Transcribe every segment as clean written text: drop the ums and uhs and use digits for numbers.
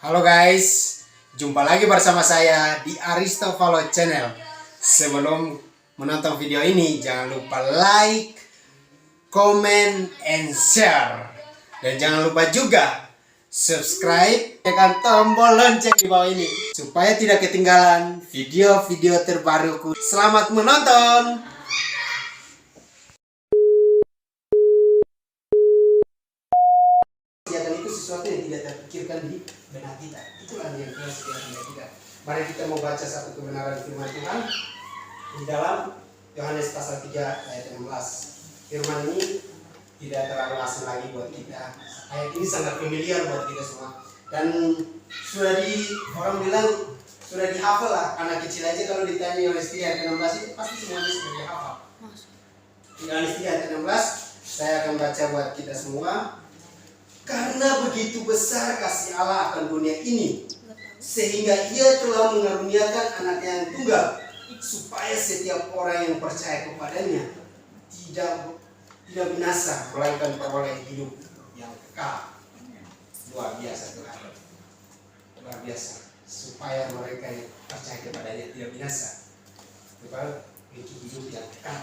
Halo guys, jumpa lagi bersama saya di Aristofalo Channel. Sebelum menonton video ini, jangan lupa like, comment, and share. Dan jangan lupa juga subscribe, tekan tombol lonceng di bawah ini supaya tidak ketinggalan video-video terbaruku. Selamat menonton! Kegiatan itu sesuatu yang tidak terpikirkan di benak kita. Itulah yang keras di benak kita. Mari kita mau baca satu kebenaran firman Tuhan di dalam Yohanes pasal 3 ayat 16. Firman ini tidak terlalu asing lagi buat kita. Ayat ini sangat familiar buat kita semua. Dan orang bilang sudah dihafal lah. Anak kecil aja kalau ditanya Yohanes 3 ayat 16 itu pasti semuanya sudah dihafal. Yohanes 3 ayat 16 saya akan baca buat kita semua. Karena begitu besar kasih Allah akan dunia ini, sehingga Ia telah mengaruniakan anaknya yang tunggal, supaya setiap orang yang percaya kepadanya tidak binasa, melainkan peroleh hidup yang kekal. Luar biasa Tuhan, luar biasa. Supaya mereka yang percaya kepadanya tidak binasa, memiliki hidup yang kekal.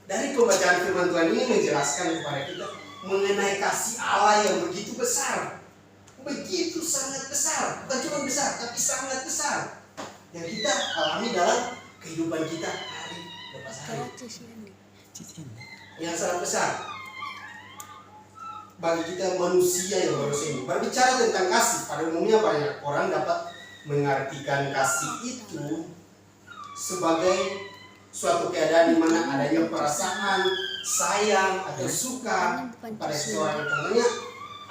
Dari pembacaan firman Tuhan ini menjelaskan kepada kita mengenai kasih Allah yang begitu besar, begitu sangat besar, bukan cuma besar, tapi sangat besar yang kita alami dalam kehidupan kita hari lepas hari. Yang sangat besar bagi kita manusia yang harus ini. Berbicara tentang kasih, pada umumnya banyak orang dapat mengartikan kasih itu sebagai suatu keadaan di mana adanya perasaan sayang atau suka pada seseorang. Contohnya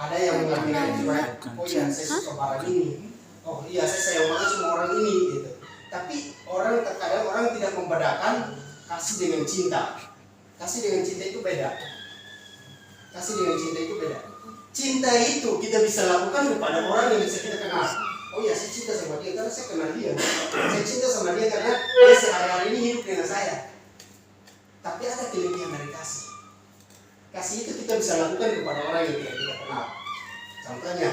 ada yang mengambil oh iya saya suka barang ini, oh iya saya sayang banget sama orang ini gitu. Tapi terkadang orang tidak membedakan kasih dengan cinta. Kasih dengan cinta itu beda. Kasih dengan cinta itu beda. Cinta itu kita bisa lakukan kepada orang yang bisa kita kenal. Oh iya saya cinta sama dia karena saya kenal dia. Saya cinta sama dia karena dia sehari-hari ini hidup dengan saya. Tapi ada kelebihan dari kasih. Kasih itu kita bisa lakukan kepada orang yang tidak kita kenal. Contohnya,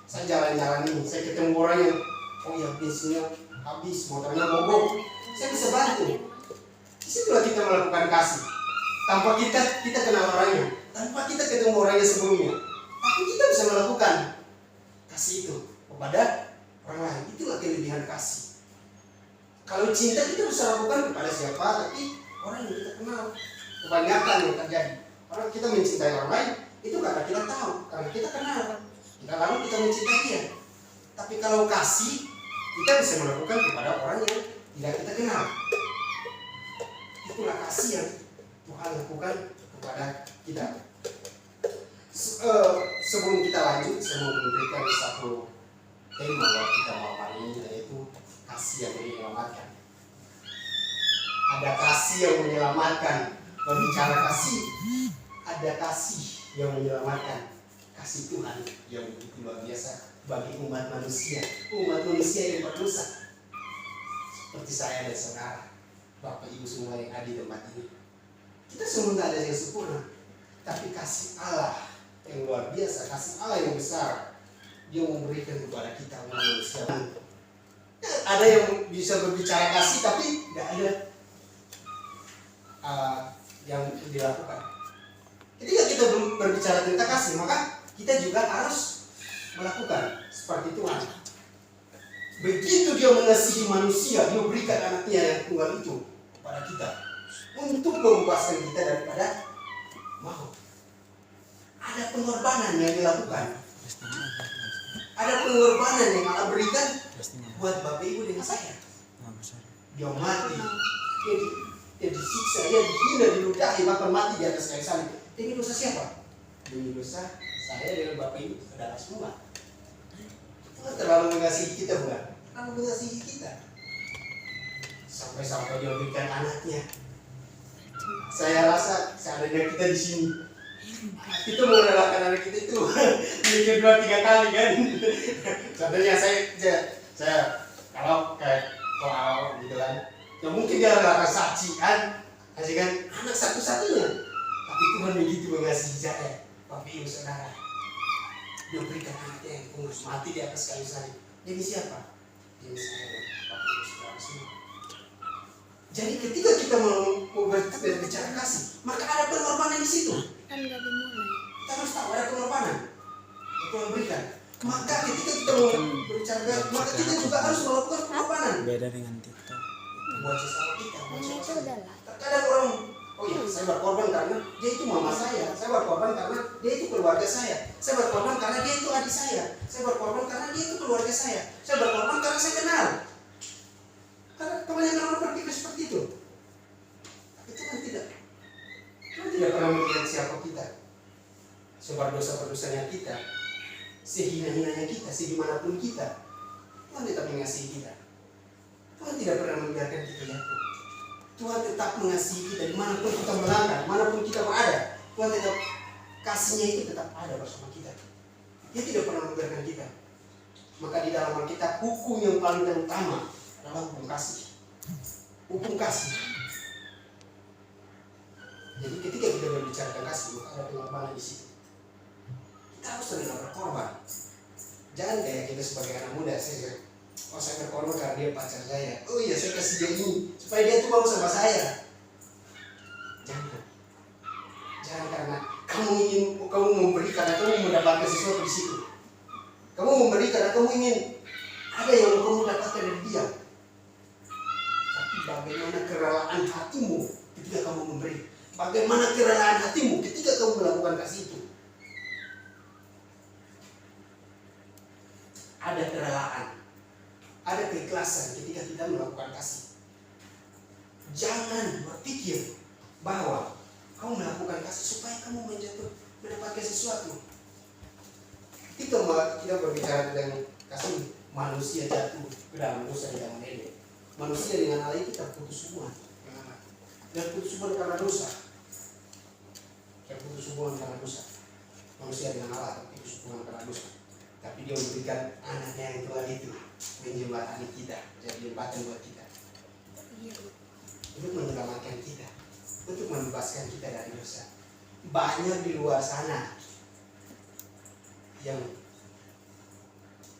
saya jalan-jalan ini, saya ketemu orang yang oh ya bensinnya habis, motornya mogok, saya bisa bantu. Disitulah kita melakukan kasih. Tanpa kita kenal orangnya, tanpa kita ketemu orangnya sebelumnya, tapi kita bisa melakukan kasih itu kepada orang lain. Itulah kelebihan kasih. Kalau cinta kita bisa lakukan kepada siapa, tapi orang yang kita kenal. Kebanyakan yang terjadi, orang kita mencintai orang lain itu karena kita tahu, karena kita kenal, lalu kita mencintai dia. Tapi kalau kasih, kita bisa melakukan kepada orang yang tidak kita kenal. Itulah kasih yang Tuhan lakukan kepada kita. Sebelum kita lanjut, saya mau memberikan satu tema buat kita malam hari ini, yaitu kasih yang menyelamatkan. Ada kasih yang menyelamatkan. Berbicara kasih, ada kasih yang menyelamatkan. Kasih Tuhan yang begitu luar biasa bagi umat manusia yang berdosa seperti saya dan saudara, Bapak Ibu semua yang ada di tempat ini. Kita semua tidak ada yang sempurna, tapi kasih Allah yang luar biasa, kasih Allah yang besar, Dia memberikan kepada kita umat manusia. Ada yang bisa berbicara kasih tapi tidak ada yang dilakukan. Ketika kita berbicara tentang kasih, maka kita juga harus melakukan seperti Tuhan. Begitu Dia mengasihi manusia, Dia berikan anaknya yang tunggal itu kepada kita untuk membebaskan kita daripada maut. Ada pengorbanan yang dilakukan. Ada pengorbanan yang Allah berikan buat Bapak Ibu dengan saya. Dia mati, dia disiksa, dia dihina, diludahi, bahkan mati di atas kayu salib. Demi dosa siapa? Demi dosa saya dan Bapak Ibu, saudara semua. Tuhan terlalu mengasihi kita, bukan? Terlalu mengasihi kita. Sampai-sampai Dia berikan anaknya. Saya rasa seandainya kita di sini, kita mau relakan anak kita itu mikir 2-3 kali kan. Contohnya saya kalau kayak gitu kan, ya mungkin dia relakan saksi kan anak satu-satunya. Tapi Tuhan begitu mengasihi saya, Bapak Ibu saudara. dia berikan anaknya yang harus mati di atas kayu salib. Demi siapa? Demi saya dan Bapak Ibu Saudara semua. Jadi ketika kita mau berbicara kasih, maka ada pengorbanan di situ. Kan gak dimulai. Kita harus tahu ada pengorbanan yang Tuhan berikan. Maka ketika kita mau berbicara, maka kita juga harus melakukan pengorbanan. Beda dengan kita. Buat sesama kita, buat Itu sesama. udah lah. Terkadang orang, oh iya, saya berkorban karena dia itu mama saya berkorban karena dia itu keluarga saya berkorban karena dia itu adik saya berkorban karena dia itu keluarga saya berkorban karena saya kenal. Karena kebanyakan orang berpikir seperti itu. Itu kan tidak pernah melihat siapa kita, seberdosa-berdosanya kita, sehina-hinanya kita, segimanapun kita, Tuhan tetap mengasihi kita. Tuhan tidak pernah membiarkan kita jatuh. Tuhan tetap mengasihi kita dimanapun kita melangkah, dimanapun kita berada. Tuhan tetap kasihnya itu tetap ada bersama kita. Dia tidak pernah membiarkan kita. Maka di dalam Alkitab hukum yang paling utama adalah hukum kasih. Hukum kasih. Jadi ketika kita berbicara tentang kasih, maka ada pengorbanan di situ. Kita harus rela berkorban. Jangan kayak kita sebagai anak muda, saya berkorban karena dia pacar saya. Oh iya, saya kasih dia ini supaya dia tuh mau sama saya. Jangan karena kamu memberi karena kamu mendapatkan sesuatu di situ. Kamu memberi karena kamu ingin ada yang kamu dapatkan dari dia. Tapi bagaimana kerelaan hatimu ketika kamu memberi? Bagaimana kerelaan hatimu ketika kamu melakukan kasih itu? Ada kerelaan, ada keikhlasan ketika kita melakukan kasih. Jangan berpikir bahwa kamu melakukan kasih supaya kamu mendapatkan sesuatu. Kita berbicara tentang kasih, manusia jatuh ke dalam dosa di zaman ini. Manusia dengan Allah kita putus hubungan, dan putus hubungan karena dosa. Putus hubungan karena dosa. Manusia dengan Allah putus hubungan karena dosa. Tapi dia memberikan anaknya yang Tuhan itu menjembatani kita, jadi jembatan buat kita, untuk menyelamatkan kita, untuk membebaskan kita dari dosa. Banyak di luar sana yang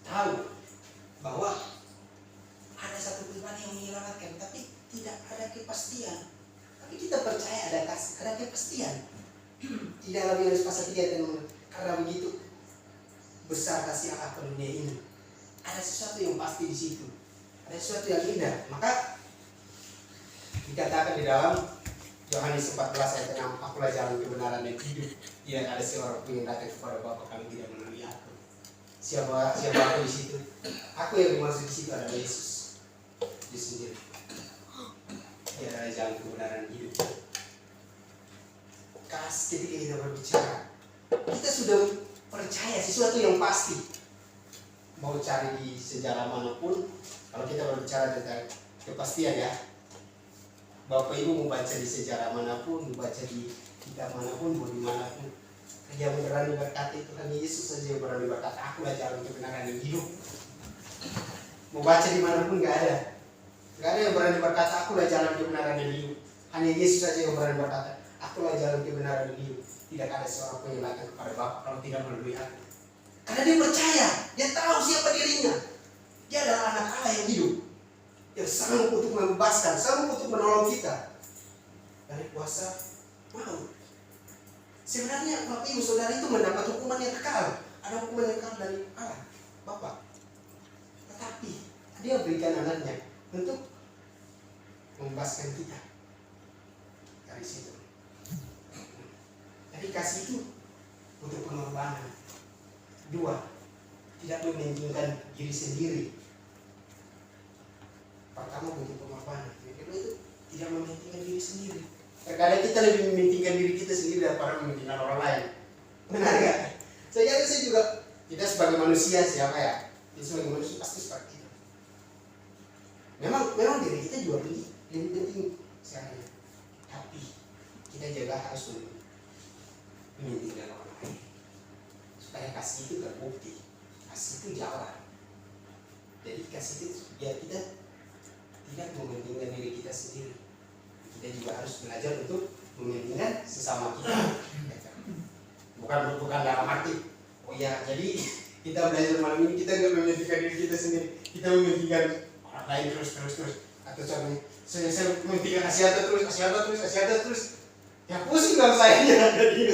tahu bahwa ada satu pribadi yang menyelamatkan, tapi tidak ada kepastian. Tapi kita percaya ada kepastian. Di dalam Yohanes pasal 3, karena begitu besar kasih Allah ke dunia ini, ada sesuatu yang pasti di situ, ada sesuatu yang indah. Maka dikatakan di dalam Yohanes 14 ayat 6, akulah jalan kebenaran dan hidup. Tidak ada seorang pun yang datang kepada Bapa kalau tidak melalui aku. Siapa aku di situ? Aku yang dimaksud di situ adalah Yesus. Dia sendiri. Dia adalah jalan kebenaran dan hidup. Ketika kita berbicara, kita sudah percaya sesuatu yang pasti. Mau cari di sejarah manapun, kalau kita berbicara tentang kepastian ya, Bapak Ibu mau baca di sejarah manapun, mau baca di kitab manapun, mau dimanapun, yang berani berkata itu hanya Yesus saja yang berani berkata, akulah jalan kebenaran dan hidup. Mau baca dimanapun nggak ada yang berani berkata, akulah jalan kebenaran dan hidup. Hanya Yesus saja yang berani berkata, akulah jalan kebenaran dan hidup. Tidak ada seorang pun yang datang kepada Bapa kalau tidak melalui aku. Karena dia percaya, dia tahu siapa dirinya. Dia adalah anak Allah yang hidup, yang sanggup untuk membebaskan, sanggup untuk menolong kita dari kuasa maut. Sebenarnya Bapak Ibu Saudara itu mendapat hukuman yang kekal. Ada hukuman yang kekal dari Allah, Bapa. Tetapi dia berikan anaknya untuk membebaskan kita dari situ. Jadi kasih itu untuk pengorbanan. 2, tidak mementingkan diri sendiri. Pertama untuk pengorbanan. Yang kedua itu tidak mementingkan diri sendiri. Terkadang kita lebih mementingkan diri kita sendiri daripada mementingkan orang lain. Benar gak? Saya juga, kita sebagai manusia siapa ya? Kita sebagai manusia pasti seperti itu. Memang diri kita juga lebih penting sekali. Tapi kita juga harus mementingkan orang lain. Supaya kasih itu terbukti, kasih itu jalan. Jadi kasih itu biar kita tidak mementingkan diri kita sendiri. Kita juga harus belajar untuk mementingkan sesama kita. Bukan dalam arti Oh ya, jadi kita belajar malam ini kita nggak mementingkan diri kita sendiri, kita mementingkan orang lain terus. Atau contohnya, saya mementingkan Asyata terus. Ya pusing dong saya jadi.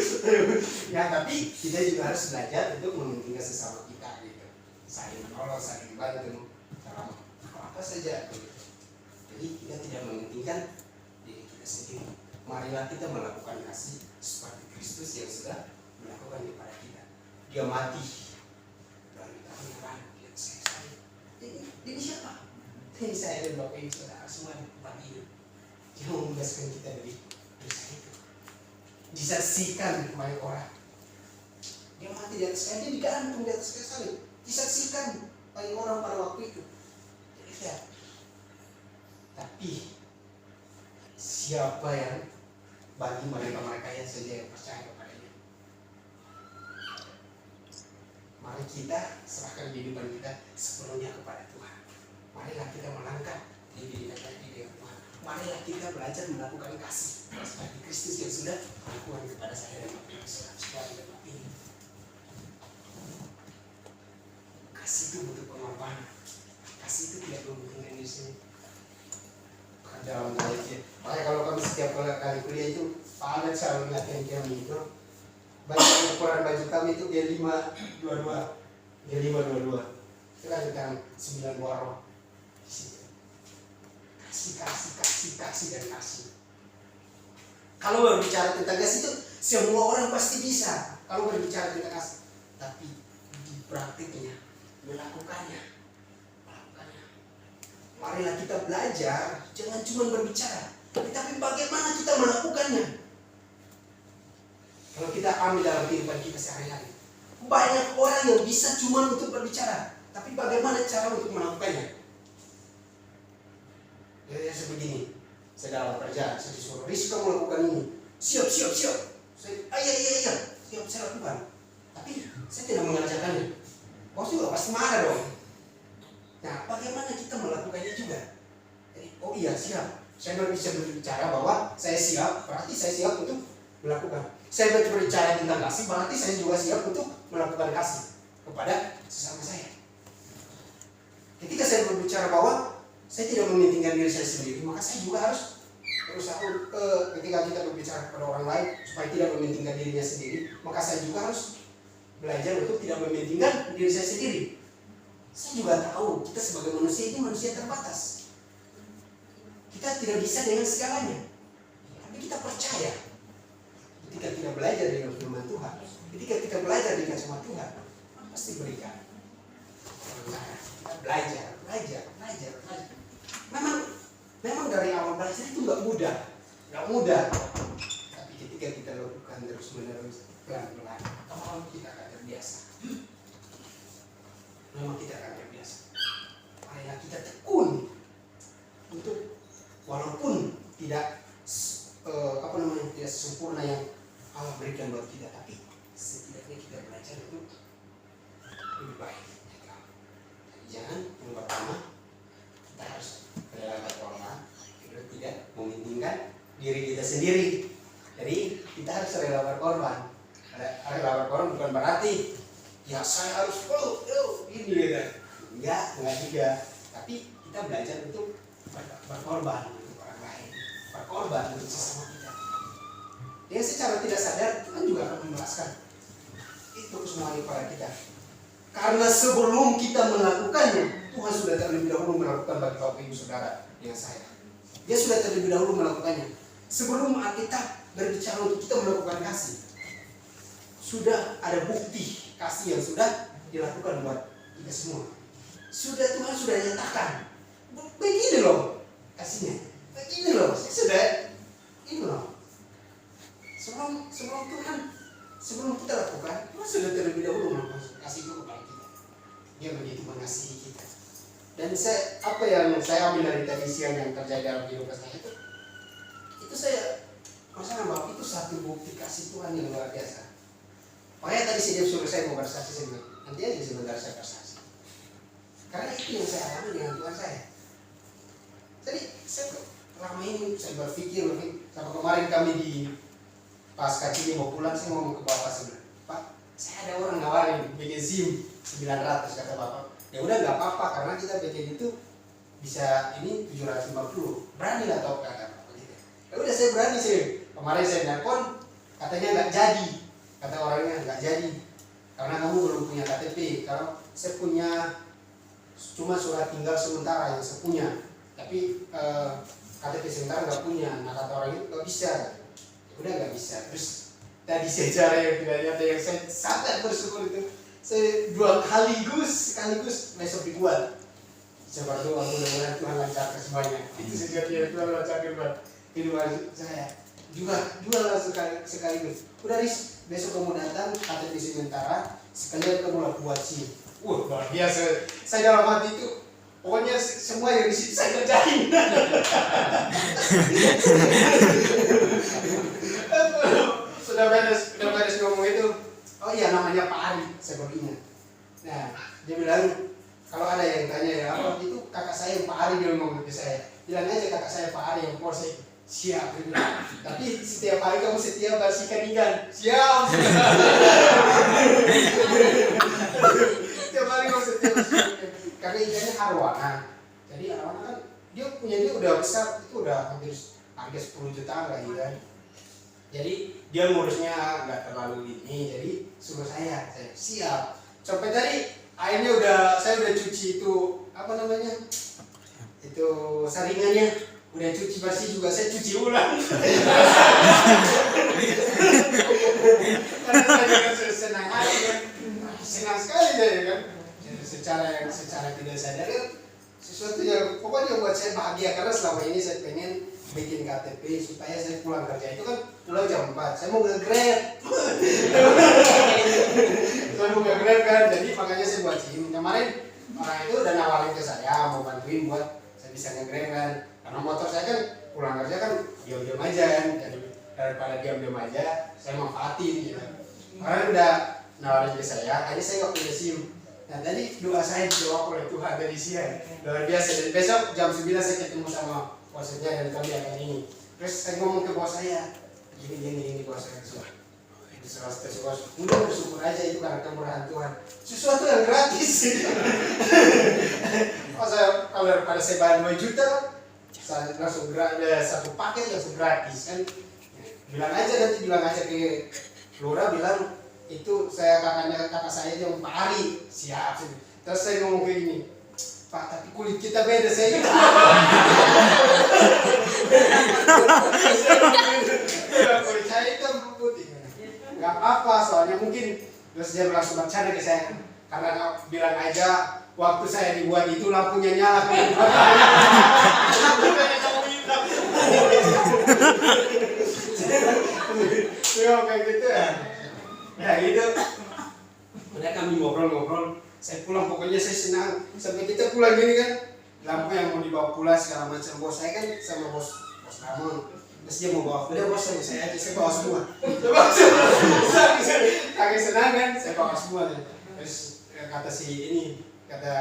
Ya tapi kita juga harus belajar untuk mementingkan sesama kita gitu. Saling menolong, saling membantu dalam apa saja gitu. Jadi kita tidak mementingkan diri kita sendiri. Marilah kita melakukan kasih seperti Kristus yang sudah melakukan kepada kita. Dia mati dari kami yang lain. Saya. Ini siapa? Ini saya dan Bapak Ibu Saudara semua di tempat ini. Dia membebaskan kita dari dosa itu. Disaksikan banyak orang. Dia mati di atas kayu, dia digantung di atas kayu salib. Disaksikan banyak orang pada waktu itu. Jadi lihat. Tapi siapa yang bagi mereka yang saja yang percaya kepadanya? Mari kita serahkan kehidupan kita sepenuhnya kepada Tuhan. Marilah kita melangkah di kehidupan dengan Tuhan. Marilah kita belajar melakukan kasih seperti Kristus yang sudah melakukan kepada saya dan Bapak Ibu Saudara ini. Kasih itu butuh pengorbanan. Kasih itu tidak mementingkan diri sendiri. Dalam aja. Makanya kalau kami setiap kali kuliah itu Pak Alex selalu mengingatkan kami itu ukuran baju kami itu G522. Itu kan tentang 9 warna. Kasih dan kasih. Kalau berbicara tentang kasih itu semua orang pasti bisa. Kalau berbicara tentang kasih, tapi di praktiknya melakukannya. Marilah kita belajar, jangan cuma berbicara, tapi bagaimana kita melakukannya. Kalau kita ambil dalam kehidupan kita sehari-hari, banyak orang yang bisa cuma untuk berbicara, tapi bagaimana cara untuk melakukannya? Ya sebegini, saya dalam kerjaan, saya disuruh, Rizka melakukan ini, siap. Iya, siap saya lakukan. Tapi saya tidak mengerjakannya. Bos juga pasti marah dong. Nah, bagaimana kita melakukannya juga? Jadi, oh iya siap. Saya bisa berbicara bahwa saya siap, berarti saya siap untuk melakukan. Saya berbicara tentang kasih, berarti saya juga siap untuk melakukan kasih kepada sesama saya. Ketika saya berbicara bahwa saya tidak mementingkan diri saya sendiri, maka saya juga harus berusaha ketika kita berbicara kepada orang lain supaya tidak mementingkan dirinya sendiri, maka saya juga harus belajar untuk tidak mementingkan diri saya sendiri. Saya juga tahu kita sebagai manusia ini manusia terbatas. Kita tidak bisa dengan segalanya. Tapi kita percaya ketika kita belajar dengan firman Tuhan, ketika kita belajar dengan sama Tuhan, pasti berikan. Kita belajar. Memang dari awal belajar itu nggak mudah. Tapi ketika kita lakukan terus-menerus, pelan-pelan, lama-lama kita akan terbiasa. Memang kita akan terbiasa. Marilah kita tekun untuk walaupun tidak tidak sempurna yang Allah berikan buat kita, tapi setidaknya kita belajar untuk lebih baik. Jangan yang pertama kita harus rela berkorban, kedua tidak mementingkan diri kita sendiri. Jadi kita harus rela berkorban. Rela berkorban bukan berarti ya saya harus ini gitu. Enggak juga. Tapi kita belajar untuk berkorban untuk orang lain, berkorban untuk sesama kita. Yang secara tidak sadar Tuhan juga akan membalaskan itu semuanya kepada kita. Karena sebelum kita melakukannya, Tuhan sudah terlebih dahulu melakukan bagi Bapak Ibu Saudara dengan saya. Dia sudah terlebih dahulu melakukannya. Sebelum Alkitab berbicara untuk kita melakukan kasih, sudah ada bukti kasih yang sudah dilakukan buat kita semua. Tuhan sudah nyatakan, begini loh kasihnya, begini loh, sudah ini loh. Sebelum Tuhan, sebelum kita lakukan, Tuhan sudah terlebih dahulu melakukan kasih itu kepada kita. Dia begitu mengasihi kita. Dan apa yang saya ambil dari tadi siang yang terjadi dalam kehidupan saya itu saya masalah bahwa itu satu bukti kasih Tuhan yang luar biasa. Makanya tadi sejak suruh saya mau bersaksi, saya bilang, nanti aja sebentar saya bersaksi. Karena itu yang saya alami dengan Tuhan saya. Jadi saya lama ini saya berpikir sampai kemarin kami di pas kacinya mau pulang, saya ngomong ke Bapak sebenarnya, Pak, saya ada orang nawarin bikin SIM 900 kata bapak. Ya udah nggak apa-apa karena kita bikin itu bisa ini 750, berani lah top kata bapak gitu. Ya udah saya berani sih. Kemarin saya nelpon katanya nggak jadi, kata orangnya nggak jadi karena kamu belum punya KTP. Kalau saya punya cuma surat tinggal sementara yang saya punya, tapi KTP sementara nggak punya. Nah kata orang itu nggak bisa, ya udah nggak bisa. Terus tadi sejarah yang tidak nyata yang saya sangat bersyukur itu, saya 2 sekaligus besok dibuat. Saya berdoa mudah-mudahan Tuhan lancarkan semuanya. Itu sejatinya Tuhan lancarkan buat kehidupan saya. Juga langsung sekaligus. Udah Riz, besok kamu datang KTP sementara, sekalian kamu lah buat SIM. Luar biasa. Saya dalam hati itu, pokoknya semua yang di situ saya kerjain. Sudah beres ngomong itu. Oh iya, namanya Pak Ari, saya baru ingat. Nah, dia bilang kalau ada yang tanya ya apa itu kakak saya Pak Ari, dia ngomong ke saya. Bilang aja kakak saya Pak Ari yang polsek. Siap, dia bilang. Tapi setiap hari kamu setia bersihkan ikan. Siap. Setiap hari kamu setia bersihkan ikan. Karena ikannya arwana. Jadi arwana kan dia udah besar, itu udah hampir harga 10 jutaan lah kan. Jadi dia ngurusnya nggak terlalu ini, jadi suruh saya siap. Sampai tadi airnya saya udah cuci itu apa namanya itu saringannya, udah cuci bersih juga, saya cuci ulang. Karena saya juga senang hati kan, senang sekali saya kan. Secara tidak sadar kan sesuatu yang pokoknya buat saya bahagia karena selama ini saya pengen bikin KTP supaya saya pulang kerja itu kan pulang jam 4, saya mau nge-grab. Saya mau nge-grab kan, jadi makanya saya buat SIM. Kemarin orang itu udah nawarin ke saya mau bantuin buat saya bisa nge-grab kan, karena motor saya kan pulang kerja kan diam-diam aja kan, jadi daripada diam-diam aja saya manfaatin gitu. Kemarin udah nawarin ke saya, akhirnya saya nggak punya SIM. Nah tadi doa saya dijawab oleh Tuhan dari siang, luar biasa. Dan besok jam 9 saya ketemu sama bosnya dan kami akan ini. Terus saya ngomong ke bos saya, gini bos saya sesuatu. Udah bersyukur aja itu karena kemurahan Tuhan. Sesuatu yang gratis. Masa kalau daripada saya bayar 2 juta, saya langsung ada satu paket langsung gratis kan. Bilang aja ke Lura, bilang itu kakak saya yang Pak Ari, siap. Terus saya ngomong kayak gini, Pak, tapi kulit kita beda, saya gitu. Kulit saya itu putih. Gak apa-apa, soalnya mungkin terus dia langsung bercanda ke saya. Karena bilang aja, waktu saya dibuat itu lampunya nyala. Lampunya kamu hitam. Kayak gitu ya. Nah gitu. Udah kami ngobrol-ngobrol. Saya pulang, pokoknya saya senang. Sampai kita pulang gini kan, lampu yang mau dibawa pulang segala macam. Bos saya kan sama bos Ramon. Terus dia mau bawa, udah bos saya aja, saya bawa semua. Kaki senang kan, saya bawa semua. Terus kata kata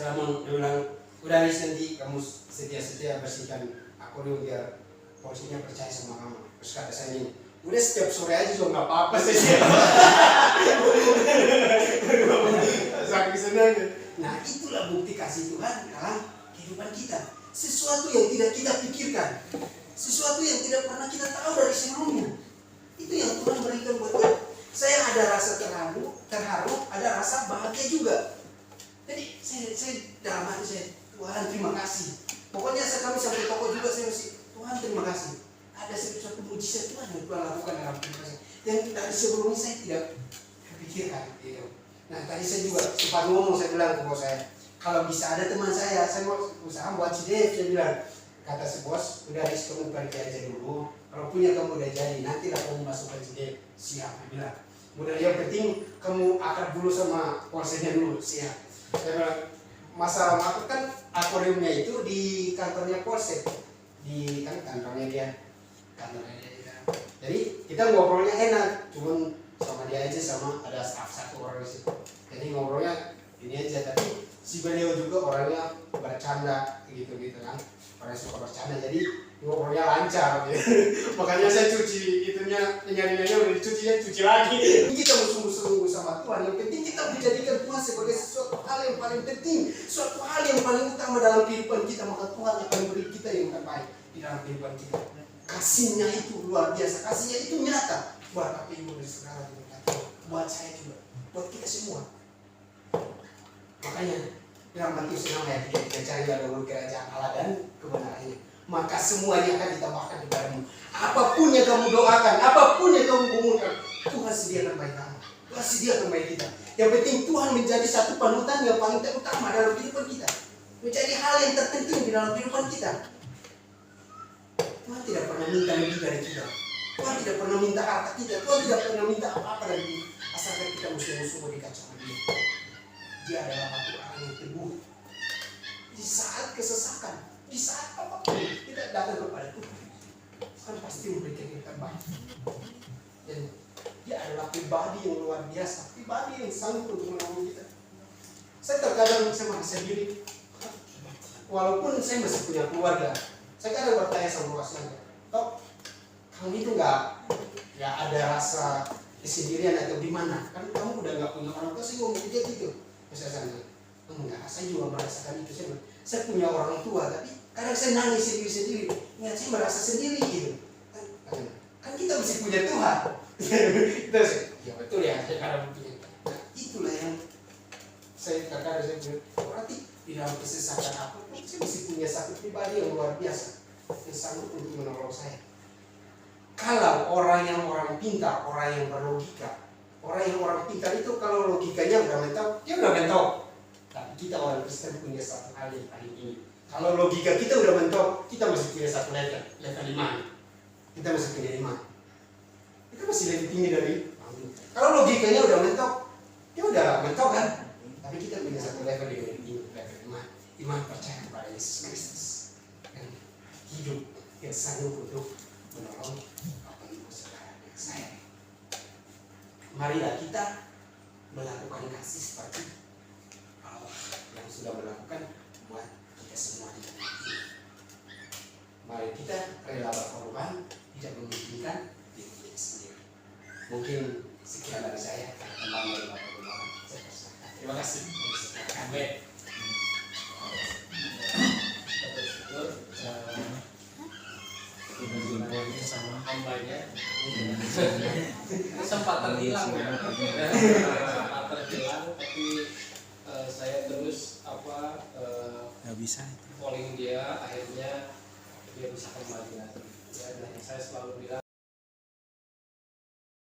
Ramon, dia bilang, udah Riz, nanti kamu setia bersihkan akuarium biar polisinya percaya sama kamu. Terus kata saya ini, udah setiap sore aja juga nggak apa-apa sih. Saking senangnya. Nah itulah bukti kasih Tuhan dalam kehidupan kita. Sesuatu yang tidak kita pikirkan, sesuatu yang tidak pernah kita tahu dari sebelumnya, itu yang Tuhan berikan buat kita. Saya ada rasa terharu, ada rasa bahagia juga. Jadi saya dalam hati saya, Tuhan terima kasih. Pokoknya kami sampai toko juga saya mesti, Tuhan terima kasih. Ada sesuatu mujizat Tuhan yang Tuhan lakukan dalam kehidupan saya, yang dari sebelumnya saya tidak terpikirkan. Gitu. Nah tadi saya juga sempat ngomong, saya bilang ke bos saya, kalau bisa ada teman saya mau usaha buat CDF, saya bilang. Kata si bos, udah Riz, kamu pergi aja dulu, kalau punya kamu udah jadi, nantilah kamu masuk ke CDF. Siap, saya bilang. Mudah yang penting kamu akrab dulu sama polseknya dulu. Siap. Saya bilang, masalah aku kan akuariumnya itu di kantornya polsek, di kan kantornya dia. Jadi kita ngobrolnya enak, cuman sama dia aja, sama ada staff satu orang di situ. Jadi ngobrolnya ini aja, tapi si beliau juga orangnya suka bercanda gitu kan, orang suka bercanda jadi ngobrolnya lancar gitu. Makanya saya cuci itunya, nyari-nyarinya udah cuci lagi. Kita mau sungguh-sungguh sama Tuhan. Yang penting kita menjadikan Tuhan sebagai sesuatu hal yang paling penting, suatu hal yang paling utama dalam kehidupan kita. Maka Tuhan akan beri kita yang terbaik di dalam kehidupan kita. Kasihnya itu luar biasa, kasihnya itu nyata buat Bapak Ibu dan saudara diberkati, buat saya juga, buat kita semua. Makanya dalam Matius 6 ayat 3 kita cari dahulu kerajaan Allah dan kebenarannya, maka semuanya akan ditambahkan kepadamu. Apapun yang kamu doakan, apapun yang kamu gumulkan, Tuhan sediakan baik kamu, Tuhan sediakan baik kita. Yang penting Tuhan menjadi satu panutan yang paling utama dalam kehidupan kita, menjadi hal yang terpenting di dalam kehidupan kita. Tuhan tidak pernah minta lebih dari kita. Tuhan tidak pernah minta harta kita. Tuhan tidak pernah minta apa-apa dari kita, asalkan kita musuh-musuh dekat sama Dia. Dia adalah batu karang yang teguh. Di saat kesesakan, di saat apapun kita datang kepada Tuhan, Tuhan pasti memberikan yang terbaik. Dan Dia adalah pribadi yang luar biasa, pribadi yang sanggup untuk menolong kita. Saya terkadang saya merasa diri, walaupun saya masih punya keluarga, saya kadang bertanya sama saya, "Tok, kamu itu nggak ada rasa kesendirian atau gimana? Kan kamu udah nggak punya orang tua." Saya ngomong dia gitu. Saya bilang, "Enggak, saya juga merasakan itu." Saya punya orang tua, tapi kadang saya nangis sendiri-sendiri. Ingat saya merasa sendiri gitu. Kan kita mesti punya Tuhan. Terus, ya betul ya, saya kadang punya. Nah, itulah yang saya kadang saya bilang, berarti di dalam kesesakan apa, saya mesti punya satu pribadi yang luar biasa yang sanggup untuk menolong saya. Kalau orang pintar, orang yang berlogika, orang pintar itu kalau logikanya udah mentok, dia udah mentok. Tapi kita orang Kristen punya satu hal yang paling tinggi. Kalau logika kita udah mentok, kita masih punya satu level 5. Kita masih punya 5. Itu masih lebih tinggi dari. Kalau logikanya udah mentok, dia udah mentok kan? Tapi kita punya satu level yang lebih tinggi, level 5. Iman percaya kepada Yesus Kristus dan hidup yang sanggup untuk menolong Bapak Ibu saudara dan saya. Marilah kita melakukan kasih seperti Allah yang sudah melakukan buat kita semua di dunia ini. Mari kita rela berkorban, tidak mementingkan diri kita sendiri. Mungkin sekian dari saya, teman dari Bapak Ibu. Saya persilakan. Terima kasih. Amin. Sama hambanya kesempatan hilang tapi saya terus nggak bisa calling dia, akhirnya dia bisa kembali lagi ya. Dan saya selalu bilang